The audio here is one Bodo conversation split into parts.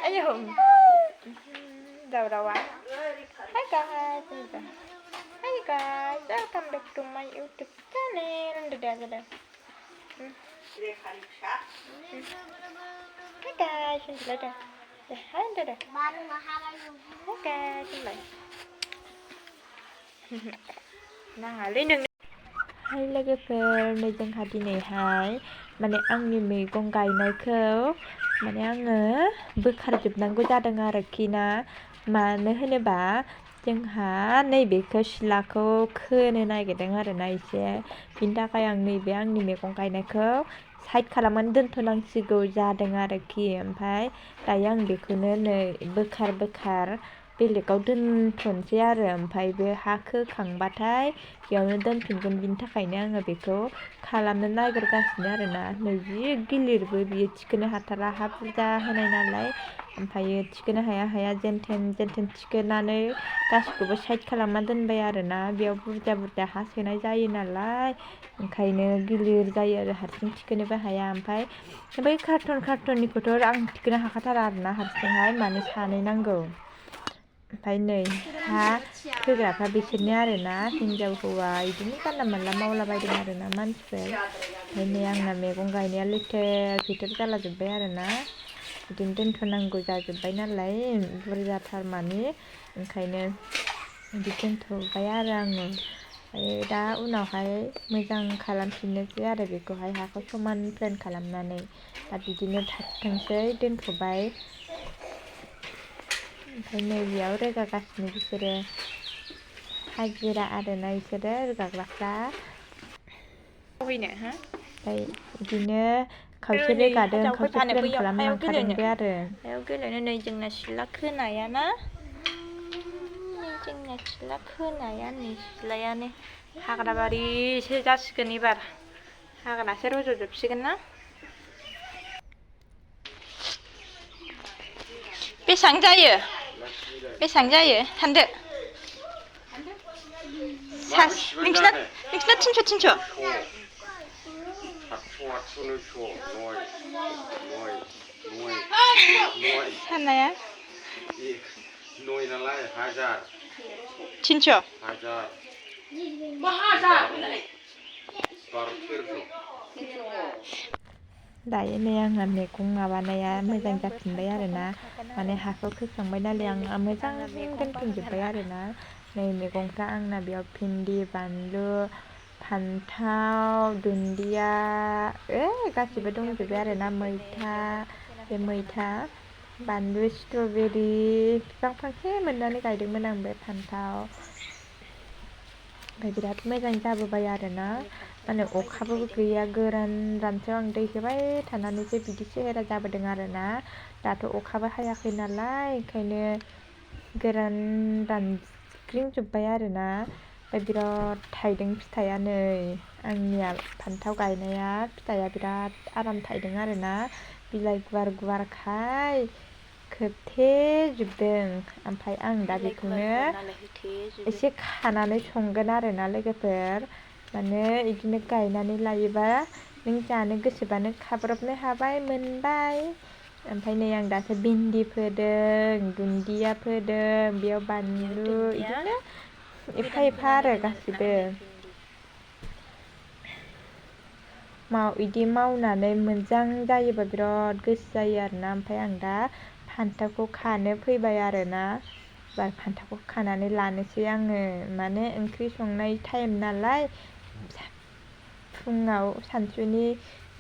Ayo. Daw-dawa. Hi guys. Hi guys. Welcome back to my YouTube channel. Dadah. Hi guys. Dadah. Hi dadah. Hi guys. नाङालै नोंनो हाय लोगोफोर नै जोंहा दिनैहाय माने आंनि मैगं गायनायखौ माने आङो बोखारजोबनांगौ जादों आरोखि ना मानो होनोबा जोंहा नैबेखौ सिलाखौ खोनो नागिरदों आरोना एसे बिनि थाखाय आं नैबे आंनि मैगं गायनायखौ साइड खालामनानै दोनथ'नांसिगौ जादों आरोखि ओमफ्राय दायो आं बेखौनो नै बोखार बेलेगाव दोनथ'नोसै आरो ओमफ्राय बे हा खोखांबाथाय बेयावनो दोनफिनगोन बिनि थाखायनो आङो बेखौ खालामनो नागिरगासिनो आरोना नै जि गिलिरबो बियो थिखोनो हाथारा हा बुरजा होनाय नालाय ओमफ्रायो थिखोनो हाया जेनथेन थिखोनानै गासिखौबो साइड खालामना दोनबाय आरोना बेयाव बुरजा हा सोनाय जायो नालाय ओंखायनो गिलिर जायो आरो हारसिं थिखोनोबो हाया ओमफ्राय बै कार्टननिखौथ' आं थिखोनो हाखाथारा आरोना हारसिंहाय माने सानै नांगौ ओमफ्राय नै हा खोग्राफ्रा बिसोरनो आरोना हिनजाव हौवा बिदिनो जानला मोनला मावलाबायदों आरोना मानसिफोर ओमफ्राय नै आंना मैगं गायनाया लेथेर जालाजोब्बाय आरोना बिदिनो दोनथ'नांगौ जाजोब्बाय नालाय बुरजाथार माने ओंखायनो बिदि दोनथ'बाय आरो आङो ओमफ्राय दा उनावहाय मोजां खालामफिननोसै आरो बेखौहाय हाखौ समान प्लेन खालामनानै दा बिदिनो थाथोंसै दोनथ'बाय ओमफ्राय नै बेयाव रोगागासिनो बिसोरो हाजिरा आरोना बिसोरो रोगाग्राफ्रा ओमफ्राय बिदिनो खावसे रोगादों खावसे प्लेन खालामलांखादोंबो आरो बेयाव गेलेनो नै जोंना सिला खोनाया ना जोंना सिला खोनाया नै सिलायानो हाग्राबारिसो जासिगोन एबार हाग्रासो रज'जोबसिगोन ना बेसेबां जायो सानदो नोंसिना 300 साननाया 300 दायो नै आंहा मैगं माबानाया मोजां जाफिनबाय आरोना माने हाखौ खोखांबाय नालाय आं मोजां दोनफिनजोब्बाय आरोना नै मैगंफ्रा आंना बेयाव भिन्दि बानलु फान्थाव दुन्दिया गासिबो दंजोबो आरोना मैथा बानलु स्ट्रबेरि बिफां फांसे मोननानै गायदोंमोन आं बे फान्थाव ओमफ्राय बिराद मोजां जाबोबाय आरोना माने अखाबो गैया गोरान रानसेयाव आं दै होबाय थानानैसो बिदि सेहेरा जाबोदों आरोना दाथ' अखाबो हायाखै नालाय ओंखायनो गोरान रानज्रिंजोब्बाय आरोना ओमफ्राय बिराद थाइदों फिथाइया नै आंनिया फान्थाव गायनाया फिथाइया बिराद आराम थाइदों आरोना बिलाइ गुवारखाय खोबथेजोबदों ओमफ्राय आं दा बेखौनो एसे खानानै संगोन आरोना लोगोफोर माने बिदिनो गायनानै लायोबा नों जानो गोसोबानो खाब्रबनो हाबाय मोनबाय ओमफ्राय नै आं दासो भिन्दि फोदों दुन्दिया फोदों बेयाव बानलु बिदिनो एफा आरो गासिबो बिदि मावनानै मोजां जायोबा बिराद गोसो जायो आरोना ओमफ्राय आं दा फान्थावखौ खानो फैबाय आरोना एबार फान्थावखौ खानानै लानोसै आङो माने ओंख्रि संनाय टाइम नालाय फुङाव सानसुनि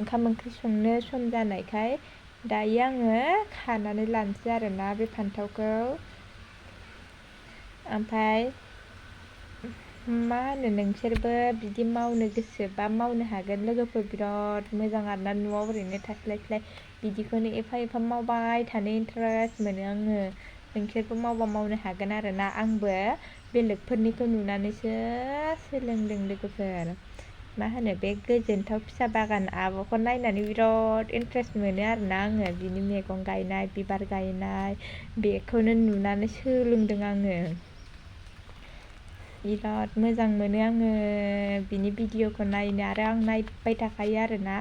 ओंखाम ओंख्रि संनो सम जानायखाय दायो आङो खानानै लानोसै आरोना बे फान्थावखौ ओमफ्राय मा होनो नोंसोरबो बिदि मावनो गोसोबा मावनो हागोन लोगोफोर बिराद मोजां आरोना न'आव ओरैनो थास्लायस्लाय बिदिखौनो एफा मावबाय थानो इन्टारेस्ट मोनो आङो नोंसोरबो मावबा मावनो हागोन आरोना आंबो बेलेगफोरनिखौ नुनानैसो सोलोंदों लोगोफोर मा होनो बे गोजोनथाव फिसा बागान आब'खौ नायनानै बिराद इन्टारेस्ट मोनो आरोना आङो बिनि मैगं गायनाय बिबार गायनाय बेखौनो नुनानै सोलोंदों आङो बिराद मोजां मोनो आङो बिनि भिडिअखौ नायनो आरो आं नायबाय थाखायो आरोना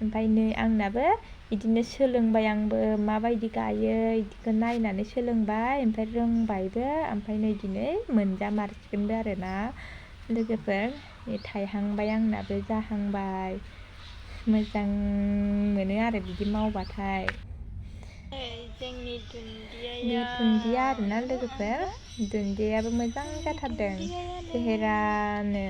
ओमफ्राय नै आंनाबो बिदिनो सोलोंबाय आंबो माबायदि गायो बिदिखौ नायनानै सोलोंबाय ओमफ्राय रोंबायबो ओमफ्राय नै दिनै मोनजामारसिगोनबो आरोना लोगोफोर थायहांबाय आंनाबो जाहांबाय मोजां मोनो आरो बिदि मावबाथाय जोंनि दुन्दिया आरोना लोगोफोर दुन्दियाबो मोजां जाथारदों सेहेरानो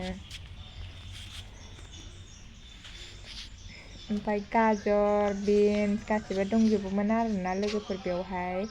ओमफ्राय गाजर बिन्स गासिबो दंजोबोमोन आरोना लोगोफोर बेवहाय